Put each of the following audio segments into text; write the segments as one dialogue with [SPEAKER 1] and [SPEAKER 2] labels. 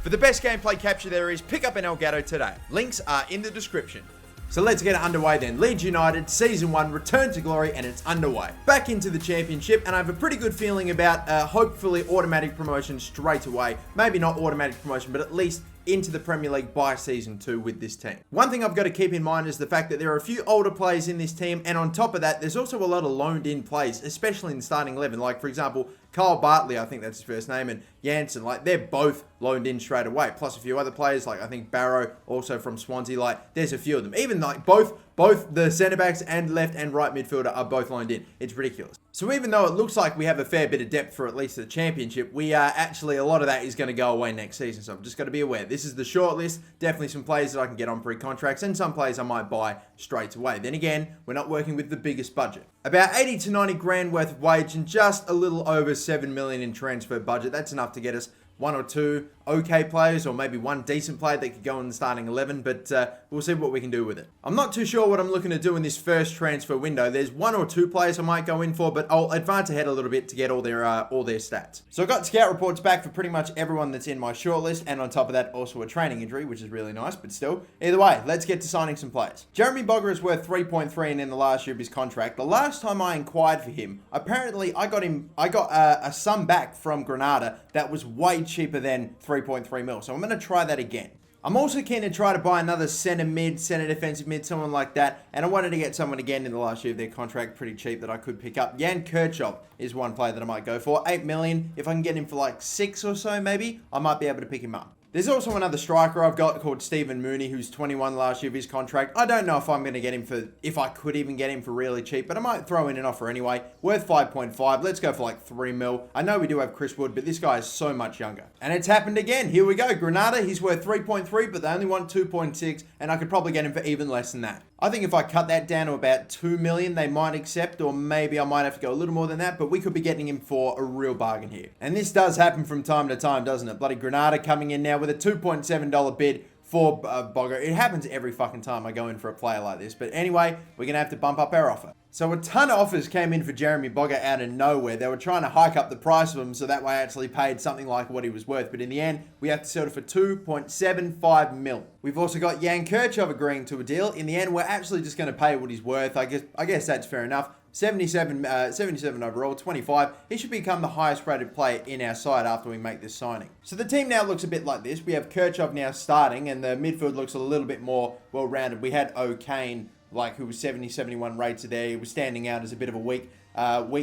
[SPEAKER 1] But the best gameplay capture there is, pick up an Elgato today. Links are in the description. So let's get it underway then. Leeds United, Season 1, return to glory, and it's underway. Back into the championship, and I have a pretty good feeling about hopefully automatic promotion straight away. Maybe not automatic promotion, but at least into the Premier League by Season 2 with this team. One thing I've got to keep in mind is the fact that there are a few older players in this team, and on top of that, there's also a lot of loaned-in players, especially in the starting 11. Like, for example, Kyle Bartley, I think that's his first name, and Janssen, like, they're both loaned in straight away. Plus a few other players, like I think Barrow, also from Swansea, like, there's a few of them. Even like both the centre-backs and left and right midfielder are both loaned in. It's ridiculous. So even though it looks like we have a fair bit of depth for at least the championship, we are actually, a lot of that is going to go away next season. So I'm just going to be aware. This is the short list. Definitely some players that I can get on pre-contracts and some players I might buy straight away. Then again, we're not working with the biggest budget. About 80 to 90 grand worth of wage and just a little over 7 million in transfer budget. That's enough to get us one or two okay players, or maybe one decent player that could go in the starting 11, but we'll see what we can do with it. I'm not too sure what I'm looking to do in this first transfer window. There's one or two players I might go in for, but I'll advance ahead a little bit to get all their stats. So I've got scout reports back for pretty much everyone that's in my shortlist, and on top of that, also a training injury, which is really nice, but still. Either way, let's get to signing some players. Jeremy Boga is worth 3.3 and in the last year of his contract. The last time I inquired for him, apparently I got a sum back from Granada that was way cheaper than 3.3 mil. So I'm going to try that again. I'm also keen to try to buy another centre mid, centre defensive mid, someone like that. And I wanted to get someone again in the last year of their contract pretty cheap that I could pick up. Jan Kirchhoff is one player that I might go for. 8 million. If I can get him for like 6 or so maybe, I might be able to pick him up. There's also another striker I've got called Stephen Mooney, who's 21 last year of his contract. I don't know if I'm going to get him for, if I could even get him for really cheap, but I might throw in an offer anyway. Worth 5.5. Let's go for like 3 mil. I know we do have Chris Wood, but this guy is so much younger. And it's happened again. Here we go. Granada, he's worth 3.3, but they only want 2.6, and I could probably get him for even less than that. I think if I cut that down to about 2 million, they might accept, or maybe I might have to go a little more than that, but we could be getting him for a real bargain here. And this does happen from time to time, doesn't it? Bloody Granada coming in now with a $2.7 bid for Boga. It happens every fucking time I go in for a player like this. But anyway, we're going to have to bump up our offer. So a ton of offers came in for Jeremy Boga out of nowhere. They were trying to hike up the price of him so that way I actually paid something like what he was worth. But in the end, we have to settle for 2.75 mil. We've also got Jan Kirchhoff agreeing to a deal. In the end, we're actually just going to pay what he's worth. I guess that's fair enough. 77 overall, 25. He should become the highest rated player in our side after we make this signing. So the team now looks a bit like this. We have Kirchhoff now starting, and the midfield looks a little bit more well-rounded. We had O'Kane, who was 70, 71 rated there. He was standing out as a bit of a weak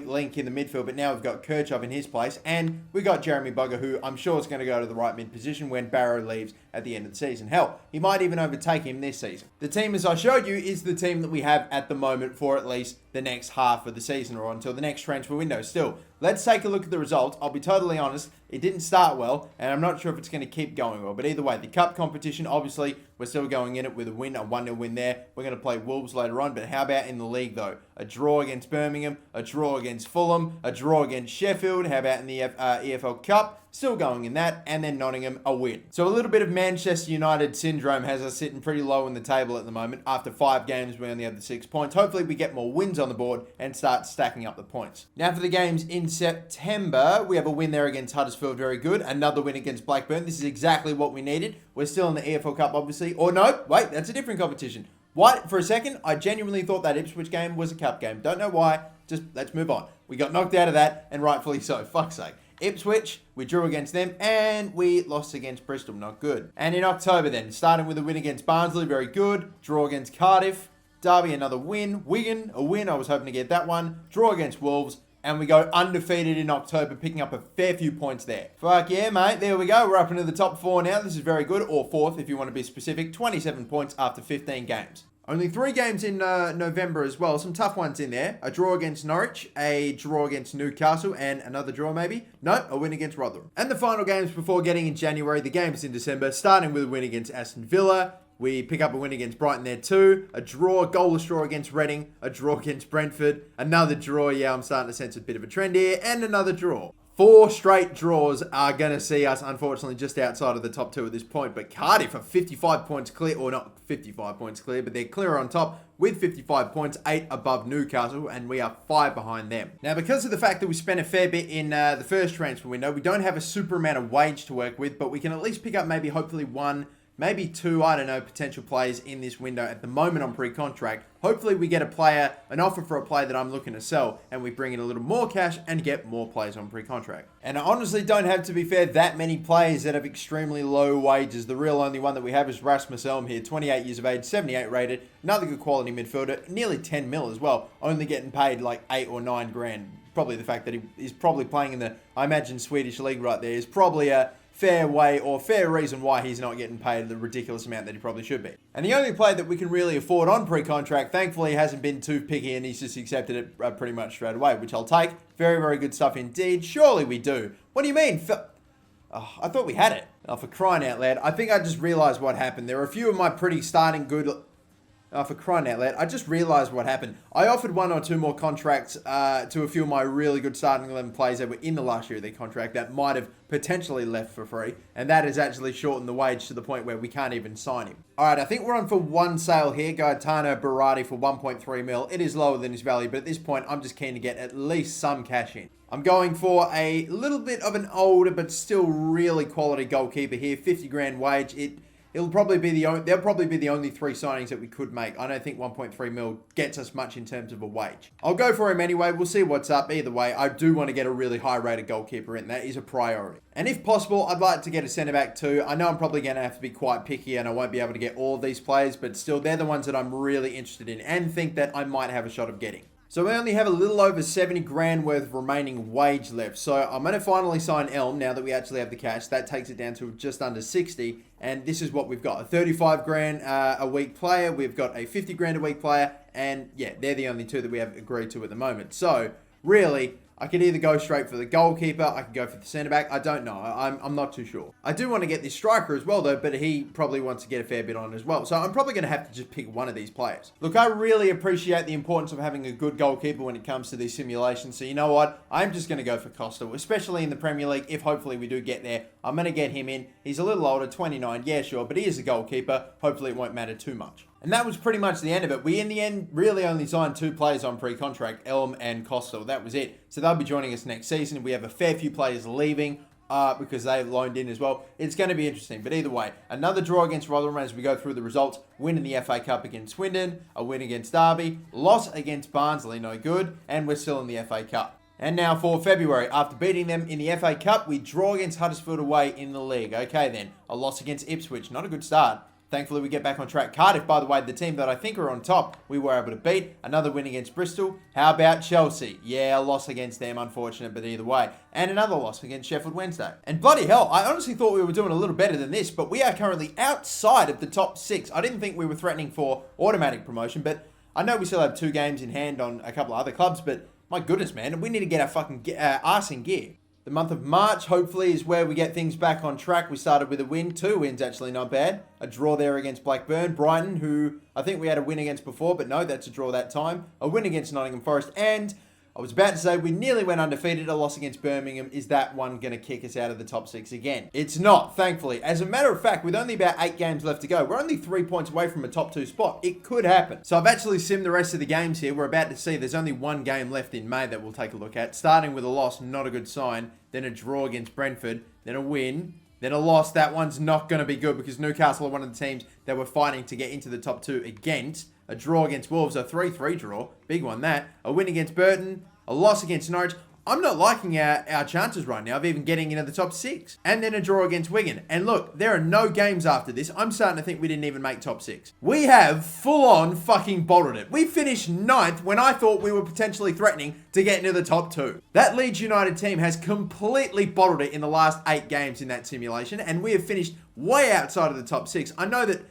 [SPEAKER 1] link in the midfield, but now we've got Kirchhoff in his place, and we got Jeremy Boga, who I'm sure is going to go to the right mid position when Barrow leaves at the end of the season. Hell, he might even overtake him this season. The team, as I showed you, is the team that we have at the moment for at least the next half of the season, or until the next transfer window. Still, let's take a look at the results. I'll be totally honest, it didn't start well, and I'm not sure if it's going to keep going well. But either way, the cup competition, obviously, we're still going in it with a win, a 1-0 win there. We're going to play Wolves later on, but how about in the league, though? A draw against Birmingham, a draw against Fulham, a draw against Sheffield. How about in the EFL Cup? Still going in that, and then Nottingham, a win. So a little bit of Manchester United syndrome has us sitting pretty low in the table at the moment. After 5 games, we only have the 6 points. Hopefully we get more wins on the board and start stacking up the points. Now for the games in September, we have a win there against Huddersfield, very good. Another win against Blackburn. This is exactly what we needed. We're still in the EFL Cup, obviously. Or no, wait, that's a different competition. What? For a second, I genuinely thought that Ipswich game was a cup game. Don't know why. Just let's move on. We got knocked out of that, and rightfully so. Fuck's sake. Ipswich, we drew against them, and we lost against Bristol. Not good. And in October then, starting with a win against Barnsley, very good. Draw against Cardiff. Derby, another win. Wigan, a win. I was hoping to get that one. Draw against Wolves. And we go undefeated in October, picking up a fair few points there. Fuck yeah, mate. There we go. We're up into the top 4 now. This is very good. Or 4th, if you want to be specific. 27 points after 15 games. Only 3 games in November as well. Some tough ones in there. A draw against Norwich, a draw against Newcastle, and another draw maybe. No, a win against Rotherham. And the final games before getting in January, the games in December, starting with a win against Aston Villa. We pick up a win against Brighton there too. A draw, goalless draw against Reading. A draw against Brentford. Another draw. Yeah, I'm starting to sense a bit of a trend here. And another draw. 4 straight draws are going to see us, unfortunately, just outside of the top 2 at this point. But Cardiff are 55 points clear, or not 55 points clear, but they're clear on top with 55 points, 8 above Newcastle, and we are 5 behind them. Now, because of the fact that we spent a fair bit in the first transfer window, we don't have a super amount of wage to work with, but we can at least pick up maybe hopefully 1, maybe 2, I don't know, potential players in this window at the moment on pre-contract. Hopefully we get an offer for a player that I'm looking to sell, and we bring in a little more cash and get more players on pre-contract. And I honestly don't have, to be fair, that many players that have extremely low wages. The real only one that we have is Rasmus Elm here, 28 years of age, 78 rated, another good quality midfielder, nearly 10 mil as well, only getting paid like 8 or 9 grand. Probably the fact that he is probably playing in the, I imagine, Swedish league right there is probably a fair way or fair reason why he's not getting paid the ridiculous amount that he probably should be. And the only player that we can really afford on pre-contract, thankfully, hasn't been too picky, and he's just accepted it pretty much straight away, which I'll take. Very, very good stuff indeed. Surely we do. What do you mean? Oh, I thought we had it. Oh, for crying out loud. I think I just realized what happened. There are a few of my pretty starting good... Oh, for crying out loud, I just realised what happened. I offered 1 or 2 more contracts to a few of my really good starting 11 players that were in the last year of their contract that might have potentially left for free, and that has actually shortened the wage to the point where we can't even sign him. Alright, I think we're on for one sale here. Gaetano Berardi for 1.3 mil. It is lower than his value, but at this point, I'm just keen to get at least some cash in. I'm going for a little bit of an older, but still really quality goalkeeper here. 50 grand wage. They'll probably be the only 3 signings that we could make. I don't think 1.3 mil gets us much in terms of a wage. I'll go for him anyway. We'll see what's up. Either way, I do want to get a really high-rated goalkeeper in. That is a priority. And if possible, I'd like to get a centre-back too. I know I'm probably going to have to be quite picky and I won't be able to get all of these players, but still, they're the ones that I'm really interested in and think that I might have a shot of getting. So we only have a little over 70 grand worth of remaining wage left. So I'm going to finally sign Elm now that we actually have the cash. That takes it down to just under 60. And this is what we've got. A 35 grand a week player. We've got a 50 grand a week player. And yeah, they're the only 2 that we have agreed to at the moment. So really, I could either go straight for the goalkeeper, I could go for the centre-back, I don't know, I'm not too sure. I do want to get this striker as well though, but he probably wants to get a fair bit on as well, so I'm probably going to have to just pick one of these players. Look, I really appreciate the importance of having a good goalkeeper when it comes to these simulations, so you know what, I'm just going to go for Costa, especially in the Premier League, if hopefully we do get there. I'm going to get him in. He's a little older, 29, yeah sure, but he is a goalkeeper, hopefully it won't matter too much. And that was pretty much the end of it. We, in the end, really only signed 2 players on pre-contract, Elm and Costa. That was it. So they'll be joining us next season. We have a fair few players leaving because they've loaned in as well. It's going to be interesting. But either way, another draw against Rotherham as we go through the results. Win in the FA Cup against Swindon. A win against Derby. Loss against Barnsley, no good. And we're still in the FA Cup. And now for February, after beating them in the FA Cup, we draw against Huddersfield away in the league. Okay then, a loss against Ipswich. Not a good start. Thankfully, we get back on track. Cardiff, by the way, the team that I think are on top, we were able to beat. Another win against Bristol. How about Chelsea? Yeah, a loss against them, unfortunate, but either way. And another loss against Sheffield Wednesday. And bloody hell, I honestly thought we were doing a little better than this, but we are currently outside of the top 6. I didn't think we were threatening for automatic promotion, but I know we still have 2 games in hand on a couple of other clubs, but my goodness, man, we need to get our fucking arse in gear. The month of March, hopefully, is where we get things back on track. We started with a win. 2 wins, actually, not bad. A draw there against Blackburn. Brighton, who I think we had a win against before, but no, that's a draw that time. A win against Nottingham Forest. And I was about to say we nearly went undefeated. A loss against Birmingham. Is that one going to kick us out of the top 6 again? It's not, thankfully. As a matter of fact, with only about 8 games left to go, we're only 3 points away from a top 2 spot. It could happen. So I've actually simmed the rest of the games here. We're about to see there's only 1 game left in May that we'll take a look at. Starting with a loss, not a good sign. Then a draw against Brentford. Then a win. Then a loss. That one's not going to be good because Newcastle are one of the teams that we're fighting to get into the top 2 against. A draw against Wolves. A 3-3 draw. Big one, that. A win against Burton. A loss against Norwich. I'm not liking our chances right now of even getting into the top 6. And then a draw against Wigan. And look, there are no games after this. I'm starting to think we didn't even make top 6. We have full-on fucking bottled it. We finished 9th when I thought we were potentially threatening to get into the top 2. That Leeds United team has completely bottled it in the last 8 games in that simulation. And we have finished way outside of the top 6. I know that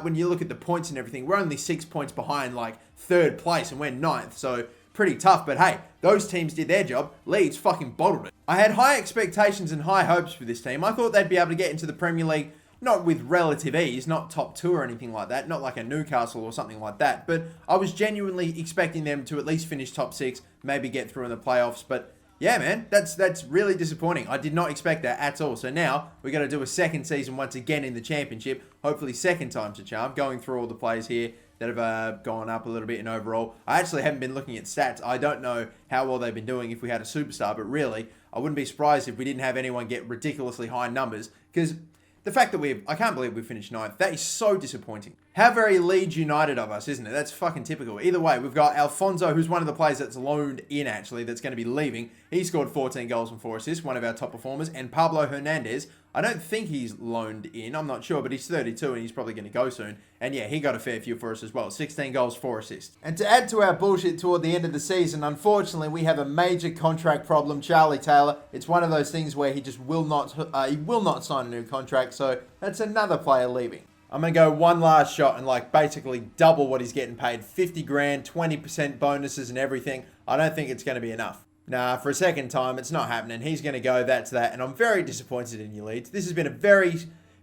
[SPEAKER 1] when you look at the points and everything, we're only 6 points behind like 3rd place and we're 9th. So pretty tough, but hey, those teams did their job. Leeds fucking bottled it. I had high expectations and high hopes for this team. I thought they'd be able to get into the Premier League, not with relative ease, not top 2 or anything like that, not like a Newcastle or something like that, but I was genuinely expecting them to at least finish top 6, maybe get through in the playoffs, but Yeah, man, that's really disappointing. I did not expect that at all. So now we're going to do a second season once again in the championship. Hopefully second time's a charm. Going through all the players here that have gone up a little bit in overall. I actually haven't been looking at stats. I don't know how well they've been doing if we had a superstar, but really, I wouldn't be surprised if we didn't have anyone get ridiculously high numbers, because the fact that I can't believe we finished 9th. That is so disappointing. How very Leeds United of us, isn't it? That's fucking typical. Either way, we've got Alfonso, who's one of the players that's loaned in, actually, that's going to be leaving. He scored 14 goals and 4 assists, one of our top performers. And Pablo Hernandez, I don't think he's loaned in. I'm not sure, but he's 32 and he's probably going to go soon. And yeah, he got a fair few for us as well. 16 goals, 4 assists. And to add to our bullshit toward the end of the season, unfortunately, we have a major contract problem. Charlie Taylor, it's one of those things where he just will not sign a new contract. So that's another player leaving. I'm going to go one last shot and like basically double what he's getting paid. 50 grand, 20% bonuses and everything. I don't think it's going to be enough. Nah, for a second time, it's not happening. He's going to go, that's that. And I'm very disappointed in you, Leeds. This has been a very,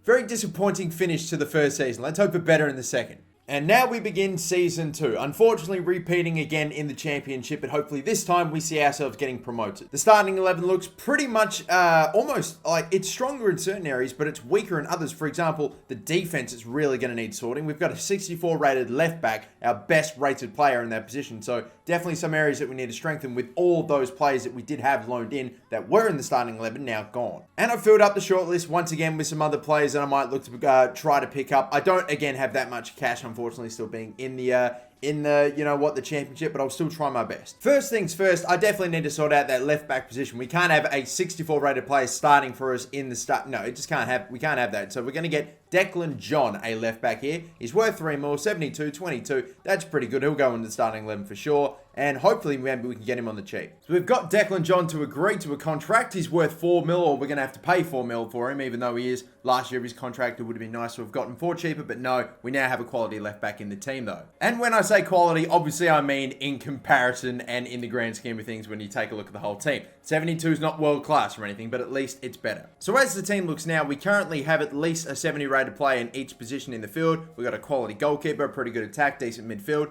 [SPEAKER 1] very disappointing finish to the first season. Let's hope for better in the second. And now we begin Season 2. Unfortunately, repeating again in the Championship, but hopefully this time we see ourselves getting promoted. The starting 11 looks pretty much almost like it's stronger in certain areas, but it's weaker in others. For example, the defense is really going to need sorting. We've got a 64 rated left back, our best rated player in that position. So definitely some areas that we need to strengthen with all those players that we did have loaned in that were in the starting 11 now gone. And I've filled up the shortlist once again with some other players that I might look to try to pick up. I don't, again, have that much cash, unfortunately, still being in the the championship, but I'll still try my best. First things first, I definitely need to sort out that left back position. We can't have a 64 rated player starting for us in the start. No, we can't have that. So we're going to get Declan John, a left back here. He's worth 3 mil, 72, 22. That's pretty good. He'll go in the starting 11 for sure. And hopefully maybe we can get him on the cheap. So we've got Declan John to agree to a contract. He's worth 4 mil, or we're going to have to pay 4 mil for him, even though he is. Last year of his contract, it would have been nice to have gotten for cheaper, but no, we now have a quality left back in the team though. And when I say quality, obviously I mean in comparison and in the grand scheme of things when you take a look at the whole team. 72 is not world class or anything, but at least it's better. So as the team looks now, we currently have at least a 70 rated player in each position in the field. We've got a quality goalkeeper, pretty good attack, decent midfield.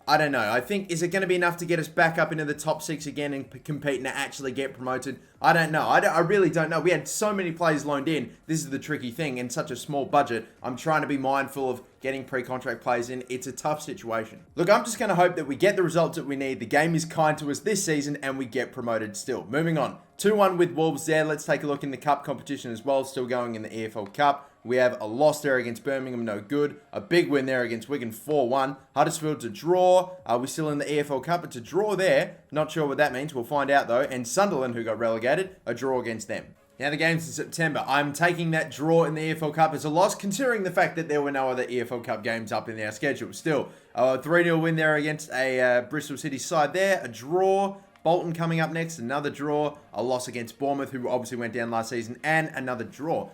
[SPEAKER 1] I don't know. I think, is it going to be enough to get us back up into the top 6 again and compete and actually get promoted? I don't know. I really don't know. We had so many players loaned in. This is the tricky thing. In such a small budget, I'm trying to be mindful of getting pre-contract players in. It's a tough situation. Look, I'm just going to hope that we get the results that we need. The game is kind to us this season and we get promoted still. Moving on. 2-1 with Wolves there. Let's take a look in the cup competition as well. Still going in the EFL Cup. We have a loss there against Birmingham, no good. A big win there against Wigan, 4-1. Huddersfield to draw. Are we still in the EFL Cup? It's a draw there. Not sure what that means. We'll find out though. And Sunderland, who got relegated, a draw against them. Now the game's in September. I'm taking that draw in the EFL Cup as a loss, considering the fact that there were no other EFL Cup games up in our schedule. Still, a 3-0 win there against a Bristol City side there. A draw. Bolton coming up next, another draw. A loss against Bournemouth, who obviously went down last season, and another draw.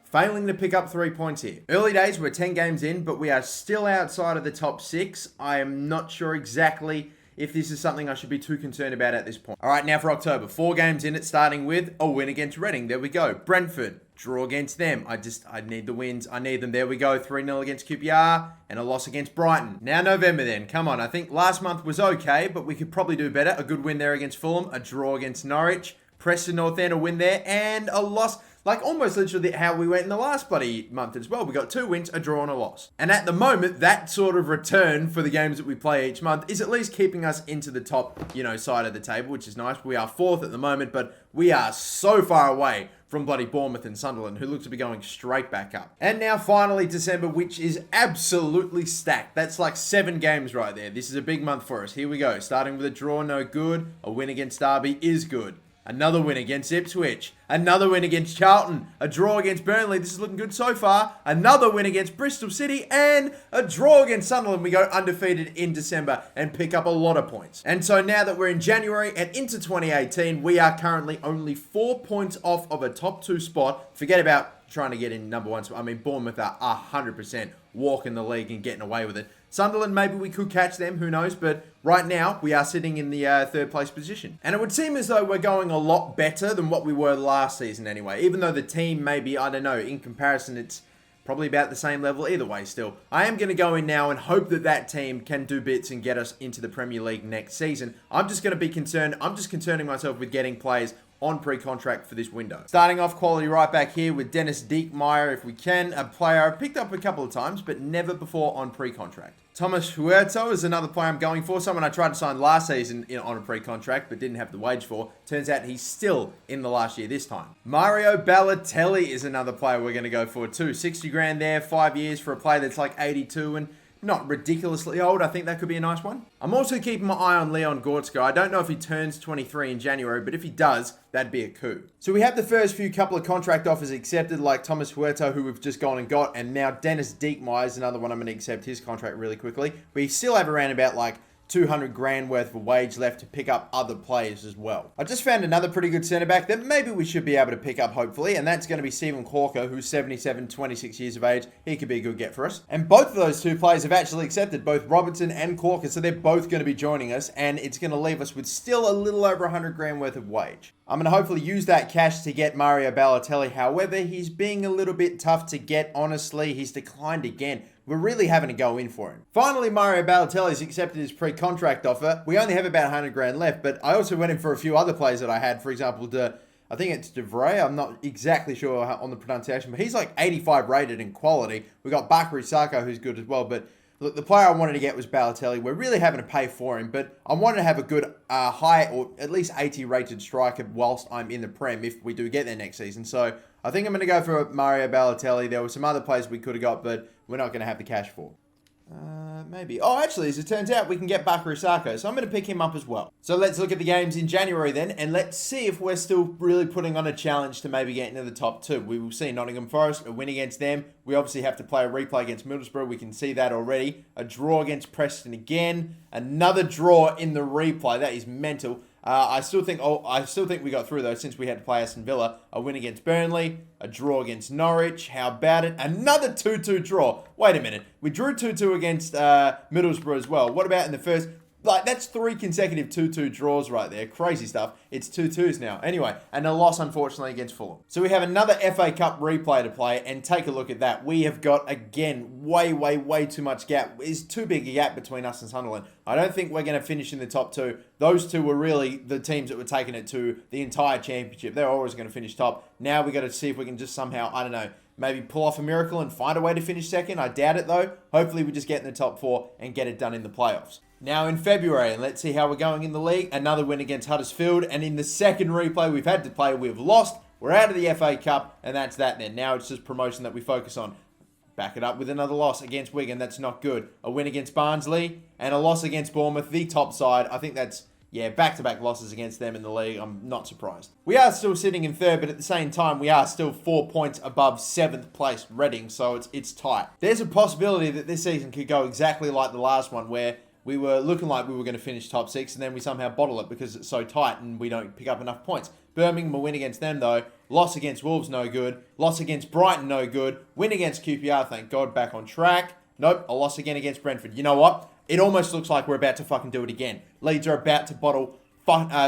[SPEAKER 1] Failing to pick up 3 points here. Early days, we're 10 games in, but we are still outside of the top 6. I am not sure exactly if this is something I should be too concerned about at this point. All right, now for October. 4 games in it, starting with a win against Reading. There we go. Brentford, draw against them. I need the wins. I need them. There we go. 3-0 against QPR and a loss against Brighton. Now November then. Come on. I think last month was okay, but we could probably do better. A good win there against Fulham. A draw against Norwich. Preston North End, a win there, and a loss. Like almost literally how we went in the last bloody month as well. We got 2 wins, a draw and a loss. And at the moment, that sort of return for the games that we play each month is at least keeping us into the top, side of the table, which is nice. We are 4th at the moment, but we are so far away from bloody Bournemouth and Sunderland, who look to be going straight back up. And now finally December, which is absolutely stacked. That's like 7 games right there. This is a big month for us. Here we go. Starting with a draw, no good. A win against Derby is good. Another win against Ipswich. Another win against Charlton. A draw against Burnley. This is looking good so far. Another win against Bristol City. And a draw against Sunderland. We go undefeated in December and pick up a lot of points. And so now that we're in January and into 2018, we are currently only 4 points off of a top 2 spot. Forget about trying to get in number 1 spot. I mean, Bournemouth are 100% walking the league and getting away with it. Sunderland, maybe we could catch them, who knows, but right now we are sitting in the 3rd place position. And it would seem as though we're going a lot better than what we were last season anyway, even though the team maybe, I don't know, in comparison probably about the same level either way still. I am going to go in now and hope that that team can do bits and get us into the Premier League next season. I'm just going to be concerned. I'm just concerning myself with getting players on pre-contract for this window. Starting off quality right back here with Dennis Diekmeyer, if we can, a player I've picked up a couple of times, but never before on pre-contract. Thomas Huerto is another player I'm going for, someone I tried to sign last season on a pre-contract, but didn't have the wage for. Turns out he's still in the last year this time. Mario Balotelli is another player we're going to go for too. 60 grand there, 5 years for a player that's like 82 and not ridiculously old. I think that could be a nice one. I'm also keeping my eye on Leon Goretzka. I don't know if he turns 23 in January, but if he does, that'd be a coup. So we have the first few couple of contract offers accepted, like Thomas Huerto, who we've just gone and got, and now Dennis Diekmeyer is another one I'm going to accept his contract really quickly. We still have around about like 200 grand worth of wage left to pick up other players as well. I just found another pretty good centre back that maybe we should be able to pick up hopefully, and that's going to be Steven Corker, who's 77, 26 years of age. He could be a good get for us. And both of those two players have actually accepted, both Robertson and Corker, so they're both going to be joining us, and it's going to leave us with still a little over 100 grand worth of wage. I'm going to hopefully use that cash to get Mario Balotelli. However, he's being a little bit tough to get, honestly. He's declined again. We're really having to go in for him. Finally, Mario Balotelli's accepted his pre-contract offer. We only have about 100 grand left, but I also went in for a few other players that I had. For example, I think it's De Vrij. I'm not exactly sure on the pronunciation, but he's like 85 rated in quality. We got Bakary Sako, who's good as well, but look, the player I wanted to get was Balotelli. We're really having to pay for him, but I wanted to have a good high or at least 80 rated striker whilst I'm in the Prem if we do get there next season. So I think I'm going to go for Mario Balotelli. There were some other players we could have got, but we're not going to have the cash for. Maybe. Oh, actually, as it turns out, we can get Bakary Sako, so I'm going to pick him up as well. So let's look at the games in January then, and let's see if we're still really putting on a challenge to maybe get into the top two. We will see Nottingham Forest, a win against them. We obviously have to play a replay against Middlesbrough. We can see that already. A draw against Preston again. Another draw in the replay. That is mental. I still think we got through though, since we had to play Aston Villa. A win against Burnley, a draw against Norwich. How about it? Another 2-2 draw. Wait a minute. We drew 2-2 against Middlesbrough as well. What about in the first? Like, that's 3 consecutive 2-2 draws right there. Crazy stuff. It's 2-2s now. Anyway, and a loss, unfortunately, against Fulham. So we have another FA Cup replay to play, and take a look at that. We have got, again, way too much gap. It's too big a gap between us and Sunderland. I don't think we're going to finish in the top 2. Those two were really the teams that were taking it to the entire championship. They're always going to finish top. Now we got to see if we can just somehow, I don't know, maybe pull off a miracle and find a way to finish second. I doubt it, though. Hopefully, we just get in the top 4 and get it done in the playoffs. Now in February, and let's see how we're going in the league. Another win against Huddersfield, and in the second replay we've had to play, we've lost. We're out of the FA Cup, and that's that then. Now it's just promotion that we focus on. Back it up with another loss against Wigan. That's not good. A win against Barnsley, and a loss against Bournemouth, the top side. I think that's, back-to-back losses against them in the league. I'm not surprised. We are still sitting in third, but at the same time, we are still 4 points above 7th place Reading, so it's tight. There's a possibility that this season could go exactly like the last one, where we were looking like we were going to finish top 6, and then we somehow bottle it because it's so tight and we don't pick up enough points. Birmingham, a win against them though. Loss against Wolves, no good. Loss against Brighton, no good. Win against QPR, thank God, back on track. Nope, a loss again against Brentford. You know what? It almost looks like we're about to fucking do it again. Leeds are about to bottle,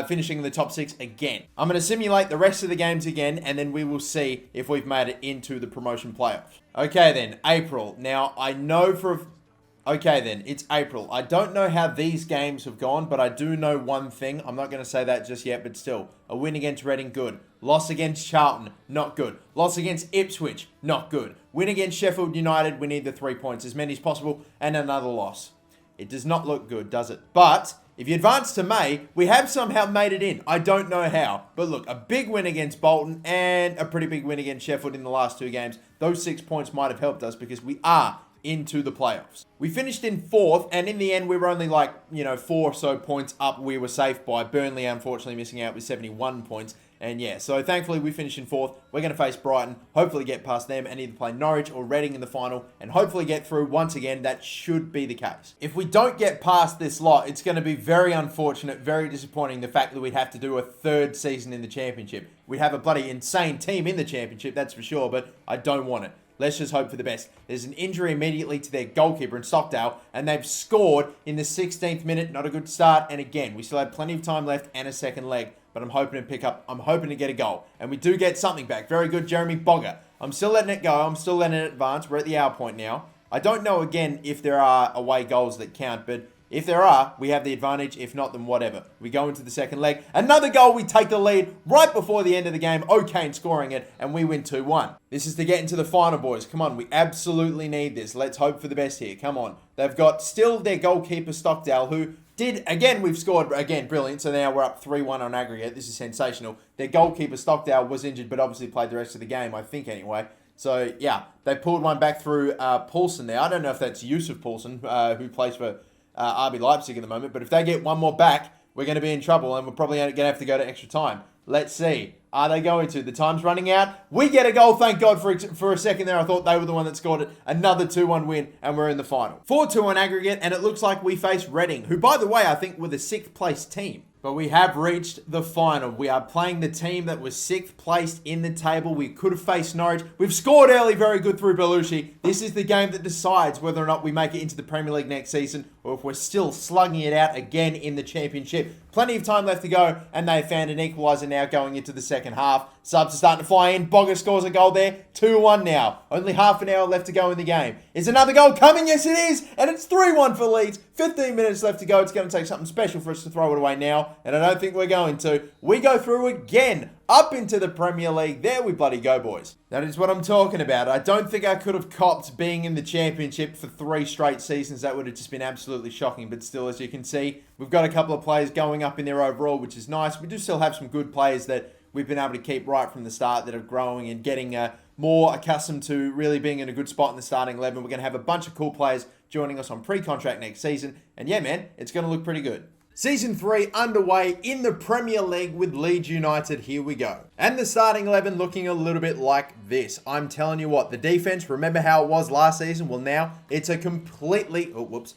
[SPEAKER 1] finishing in the top 6 again. I'm going to simulate the rest of the games again, and then we will see if we've made it into the promotion playoffs. Okay then, April. Now, I know Okay then, it's April. I don't know how these games have gone, but I do know one thing. I'm not going to say that just yet, but still. A win against Reading, good. Loss against Charlton, not good. Loss against Ipswich, not good. Win against Sheffield United, we need the 3 points, as many as possible, and another loss. It does not look good, does it? But if you advance to May, we have somehow made it in. I don't know how. But look, a big win against Bolton and a pretty big win against Sheffield in the last 2 games. Those 6 points might have helped us because we are into the playoffs. We finished in 4th, and in the end, we were only 4 or so points up. We were safe by Burnley, unfortunately, missing out with 71 points. And so thankfully, we finished in 4th. We're going to face Brighton, hopefully get past them, and either play Norwich or Reading in the final, and hopefully get through once again. That should be the case. If we don't get past this lot, it's going to be very unfortunate, very disappointing, the fact that we'd have to do a 3rd season in the Championship. We have a bloody insane team in the Championship, that's for sure, but I don't want it. Let's just hope for the best. There's an injury immediately to their goalkeeper in Stockdale, and they've scored in the 16th minute. Not a good start. And again, we still have plenty of time left and a second leg, but I'm hoping to get a goal. And we do get something back. Very good, Jeremy Bogger. I'm still letting it go. I'm still letting it advance. We're at the hour point now. I don't know, again, if there are away goals that count, but if there are, we have the advantage. If not, then whatever. We go into the second leg. Another goal, we take the lead right before the end of the game. O'Kane scoring it, and we win 2-1. This is to get into the final, boys. Come on, we absolutely need this. Let's hope for the best here. Come on. They've got still their goalkeeper, Stockdale, who did, again, we've scored, again, brilliant. So now we're up 3-1 on aggregate. This is sensational. Their goalkeeper, Stockdale, was injured, but obviously played the rest of the game, I think, anyway. So, yeah, they pulled one back through Poulsen there. I don't know if that's Yusuf Poulsen, who plays for RB Leipzig at the moment. But if they get one more back, we're going to be in trouble, and we're probably going to have to go to extra time. Let's see. Are they going to? The time's running out. We get a goal, thank God. For a second there, I thought they were the one that scored it. Another 2-1 win, and we're in the final. 4-2 on aggregate, and it looks like we face Reading, who, by the way, I think were the 6th place team. But we have reached the final. We are playing the team that was 6th placed in the table. We could have faced Norwich. We've scored early, very good through Belushi. This is the game that decides whether or not we make it into the Premier League next season, or if we're still slugging it out again in the Championship. Plenty of time left to go, and they found an equaliser now going into the second half. Subs are starting to fly in. Bogger scores a goal there. 2-1 now. Only half an hour left to go in the game. Is another goal coming? Yes, it is. And it's 3-1 for Leeds. 15 minutes left to go. It's going to take something special for us to throw it away now, and I don't think we're going to. We go through again, up into the Premier League. There we bloody go, boys. That is what I'm talking about. I don't think I could have copped being in the Championship for 3 straight seasons. That would have just been absolutely shocking. But still, as you can see, we've got a couple of players going up in there overall, which is nice. We do still have some good players that we've been able to keep right from the start that are growing and getting more accustomed to really being in a good spot in the starting 11. We're going to have a bunch of cool players joining us on pre-contract next season. And yeah, man, it's going to look pretty good. Season 3 underway in the Premier League with Leeds United. Here we go. And the starting 11 looking a little bit like this. I'm telling you what, the defense, remember how it was last season? Well, now it's a completely,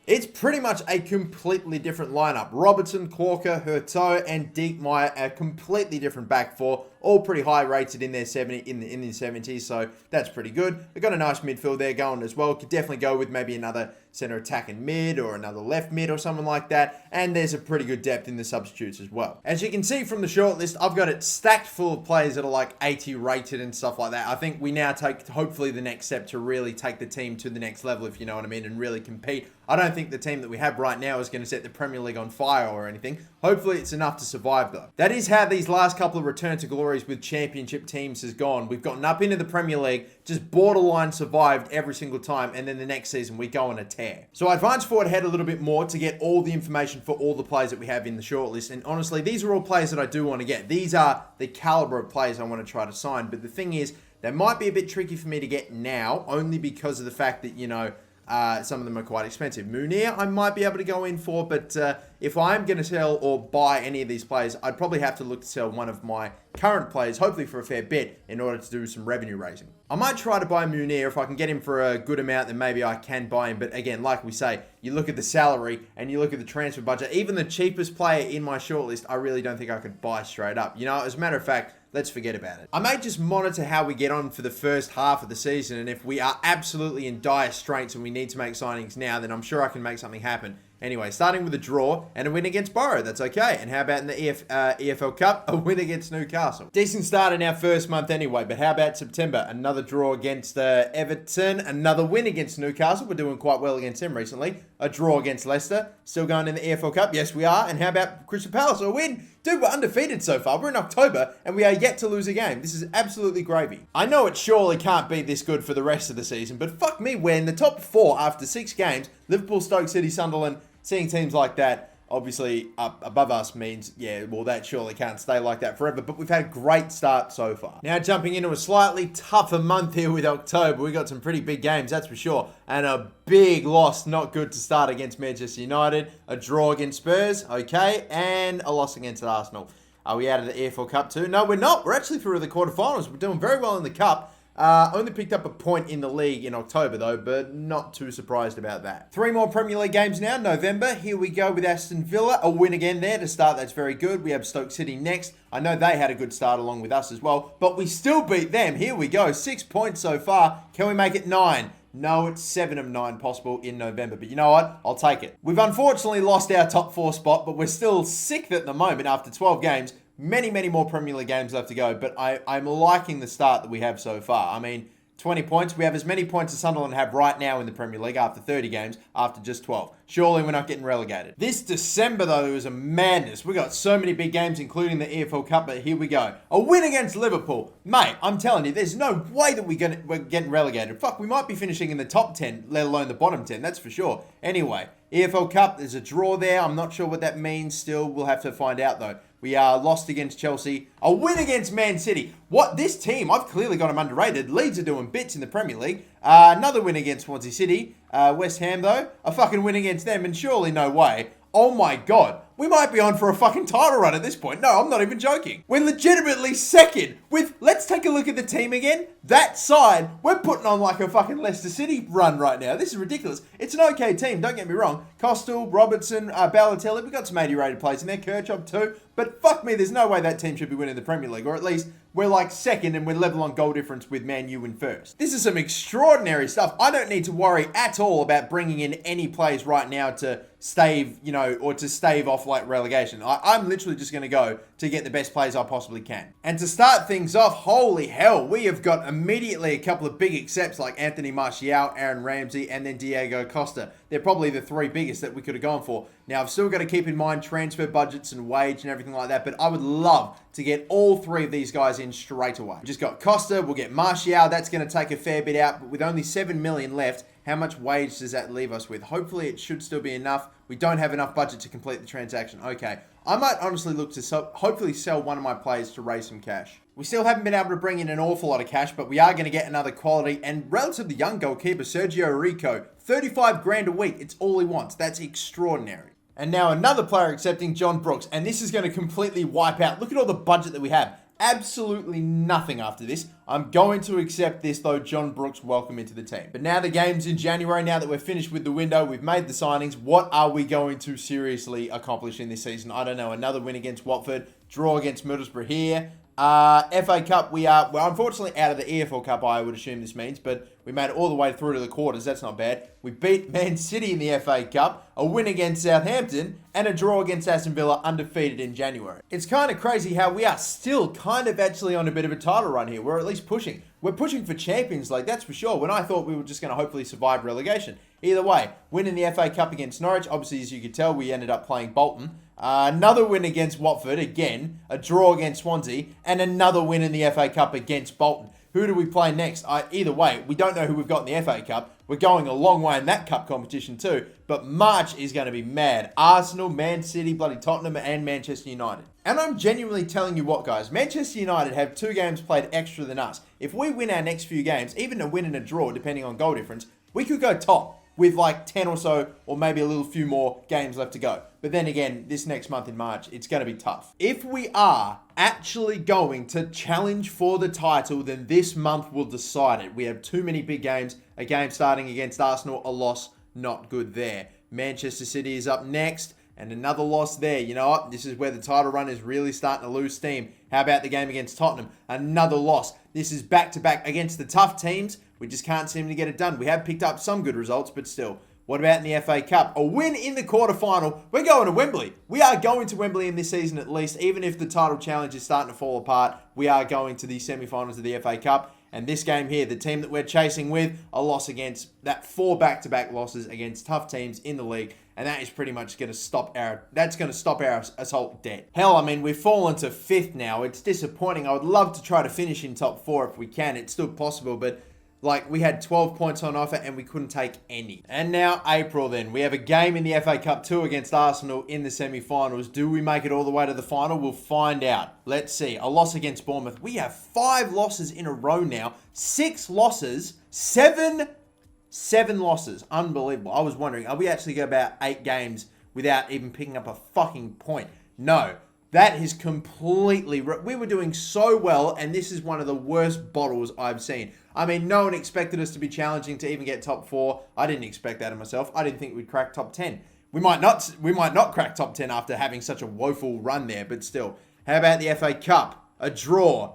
[SPEAKER 1] it's pretty much a completely different lineup. Robertson, Corker, Hurto, and Diekmeyer, a completely different back four. All pretty high rated in their 70s, so that's pretty good. We've got a nice midfield there going as well. Could definitely go with maybe another center attack in mid or another left mid or something like that. And there's a pretty good depth in the substitutes as well. As you can see from the shortlist, I've got it stacked full of players that are like 80 rated and stuff like that. I think we now take, hopefully, the next step to really take the team to the next level, if you know what I mean, and really compete. I don't think the team that we have right now is going to set the Premier League on fire or anything. Hopefully it's enough to survive though. That is how these last couple of return to glories with Championship teams has gone. We've gotten up into the Premier League, just borderline survived every single time, and then the next season we go on a tear. So I advanced forward ahead a little bit more to get all the information for all the players that we have in the shortlist. And honestly, these are all players that I do want to get. These are the caliber of players I want to try to sign. But the thing is, they might be a bit tricky for me to get now, only because of the fact that, you know, some of them are quite expensive. Munir, I might be able to go in for, but if I'm going to sell or buy any of these players, I'd probably have to look to sell one of my current players, hopefully for a fair bit, in order to do some revenue raising. I might try to buy Munir. If I can get him for a good amount, then maybe I can buy him. But again, like we say, you look at the salary and you look at the transfer budget. Even the cheapest player in my shortlist, I really don't think I could buy straight up. You know, as a matter of fact, let's forget about it. I may just monitor how we get on for the first half of the season, and if we are absolutely in dire straits and we need to make signings now, then I'm sure I can make something happen. Anyway, starting with a draw and a win against Borough, that's okay. And how about in the EFL Cup, a win against Newcastle? Decent start in our first month anyway, but how about September? Another draw against Everton, another win against Newcastle. We're doing quite well against them recently. A draw against Leicester, still going in the EFL Cup. Yes, we are. And how about Crystal Palace? A win. Dude, we're undefeated so far. We're in October and we are yet to lose a game. This is absolutely gravy. I know it surely can't be this good for the rest of the season, but fuck me, we're in the top 4 after 6 games. Liverpool, Stoke City, Sunderland. Seeing teams like that, obviously, up above us means, yeah, well, that surely can't stay like that forever. But we've had a great start so far. Now, jumping into a slightly tougher month here with October. We got some pretty big games, that's for sure. And a big loss, not good to start, against Manchester United. A draw against Spurs, okay. And a loss against Arsenal. Are we out of the EFL Cup too? No, we're not. We're actually through the quarterfinals. We're doing very well in the Cup. Only picked up a point in the league in October, though, but not too surprised about that. 3 more Premier League games now, November. Here we go with Aston Villa. A win again there to start. That's very good. We have Stoke City next. I know they had a good start along with us as well, but we still beat them. Here we go. 6 points so far. Can we make it 9? No, it's 7 of 9 possible in November, but you know what? I'll take it. We've unfortunately lost our top 4 spot, but we're still 6th at the moment after 12 games. Many more Premier League games left to go, but I'm liking the start that we have so far. I mean, 20 points. We have as many points as Sunderland have right now in the Premier League after 30 games, after just 12. Surely we're not getting relegated. This December, though, was a madness. We got so many big games, including the EFL Cup, but here we go. A win against Liverpool. Mate, I'm telling you, there's no way that we're getting relegated. Fuck, we might be finishing in the top 10, let alone the bottom 10, that's for sure. Anyway, EFL Cup, there's a draw there. I'm not sure what that means still. We'll have to find out, though. We are lost against Chelsea. A win against Man City. What? This team, I've clearly got them underrated. Leeds are doing bits in the Premier League. Another win against Swansea City. West Ham, though, a fucking win against them, and surely no way. Oh my God. We might be on for a fucking title run at this point. No, I'm not even joking. We're legitimately second with, let's take a look at the team again. That side, we're putting on like a fucking Leicester City run right now. This is ridiculous. It's an okay team, don't get me wrong. Costello, Robertson, Balotelli, we've got some 80 rated players in there. Kirchhoff too. But fuck me, there's no way that team should be winning the Premier League. Or at least we're like second and we're level on goal difference with Man U in first. This is some extraordinary stuff. I don't need to worry at all about bringing in any players right now to stave, or to stave off like relegation. I'm literally just going to go to get the best players I possibly can. And to start things off, holy hell, we have got immediately a couple of big accepts like Anthony Martial, Aaron Ramsey, and then Diego Costa. They're probably the three biggest that we could have gone for. Now, I've still got to keep in mind transfer budgets and wage and everything like that, but I would love to get all three of these guys in straight away. We just got Costa, we'll get Martial, that's going to take a fair bit out, but with only 7 million left, how much wage does that leave us with? Hopefully it should still be enough. We don't have enough budget to complete the transaction. Okay, I might honestly look to hopefully sell one of my players to raise some cash. We still haven't been able to bring in an awful lot of cash, but we are going to get another quality and relatively young goalkeeper, Sergio Rico. 35 grand a week, it's all he wants. That's extraordinary. And now another player accepting, John Brooks, and this is going to completely wipe out. Look at all the budget that we have. Absolutely nothing after this. I'm going to accept this though. John Brooks, welcome into the team. But now the game's in January. Now that we're finished with the window, we've made the signings. What are we going to seriously accomplish in this season? I don't know. Another win against Watford, draw against Middlesbrough here. FA Cup, we're unfortunately out of the EFL Cup, I would assume this means, but we made it all the way through to the quarters. That's not bad. We beat Man City in the FA Cup, a win against Southampton, and a draw against Aston Villa, undefeated in January. It's kind of crazy how we are still kind of actually on a bit of a title run here. We're at least pushing. We're pushing for Champions League, that's for sure, when I thought we were just going to hopefully survive relegation. Either way, win in the FA Cup against Norwich. Obviously, as you could tell, we ended up playing Bolton. Another win against Watford, again, a draw against Swansea, and another win in the FA Cup against Bolton. Who do we play next? Either way, we don't know who we've got in the FA Cup. We're going a long way in that cup competition too, but March is going to be mad. Arsenal, Man City, bloody Tottenham, and Manchester United. And I'm genuinely telling you what, guys, Manchester United have 2 games played extra than us. If we win our next few games, even a win and a draw, depending on goal difference, we could go top with like 10 or so, or maybe a little few more games left to go. But then again, this next month in March, it's going to be tough. If we are actually going to challenge for the title, then this month will decide it. We have too many big games. A game starting against Arsenal, a loss, not good there. Manchester City is up next, and another loss there. You know what? This is where the title run is really starting to lose steam. How about the game against Tottenham? Another loss. This is back-to-back against the tough teams. We just can't seem to get it done. We have picked up some good results, but still. What about in the FA Cup? A win in the quarterfinal. We're going to Wembley. We are going to Wembley in this season at least. Even if the title challenge is starting to fall apart, we are going to the semi-finals of the FA Cup. And this game here, the team that we're chasing with, a loss against that 4 back-to-back losses against tough teams in the league. And that is pretty much going to stop our assault dead. Hell, I mean, we've fallen to 5th now. It's disappointing. I would love to try to finish in top 4 if we can. It's still possible, but like, we had 12 points on offer and we couldn't take any. And now April then. We have a game in the FA Cup 2 against Arsenal in the semi-finals. Do we make it all the way to the final? We'll find out. Let's see. A loss against Bournemouth. We have 5 losses in a row now. 6 losses. 7 losses. Unbelievable. I was wondering, are we actually going about 8 games without even picking up a fucking point? No. That is completely... We were doing so well, and this is one of the worst bottles I've seen. I mean, no one expected us to be challenging to even get top 4. I didn't expect that of myself. I didn't think we'd crack top 10. We might not crack top 10 after having such a woeful run there, but still. How about the FA Cup? A draw.